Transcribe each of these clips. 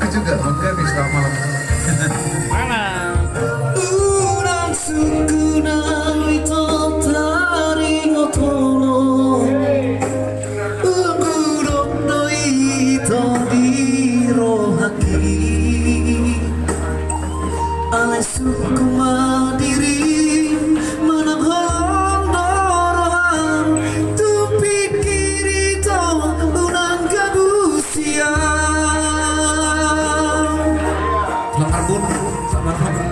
Aku juga bangga nih selama malam. Mana? Urang suku nang ito taring otono Ugurok no ito dirohaki Alay suku mandiri manang dorohan Tupikir ito unang kabusian Selamat pun, selamat pun.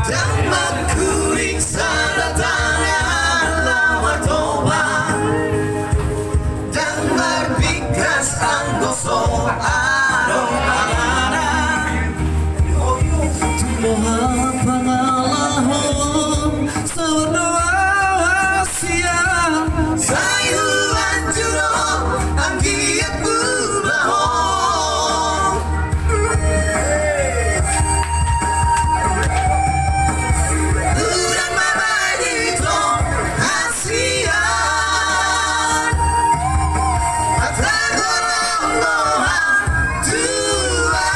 Damat kuring saratannya lawar toba Dan berpikas anggoso arong alana Tumoha pangalahon sawarna asia Sayuan juro ang giat bubahon Urang mamay dito asian At nagorong doha tuan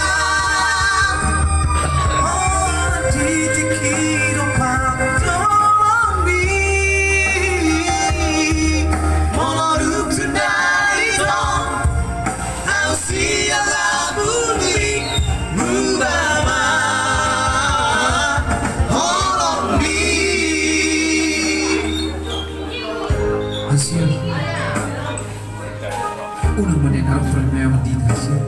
Oh, titikiro pagdomi Monoluk tonight ito Ausia labuli Mubama Asia. Unang manin harap pernah mati Asia.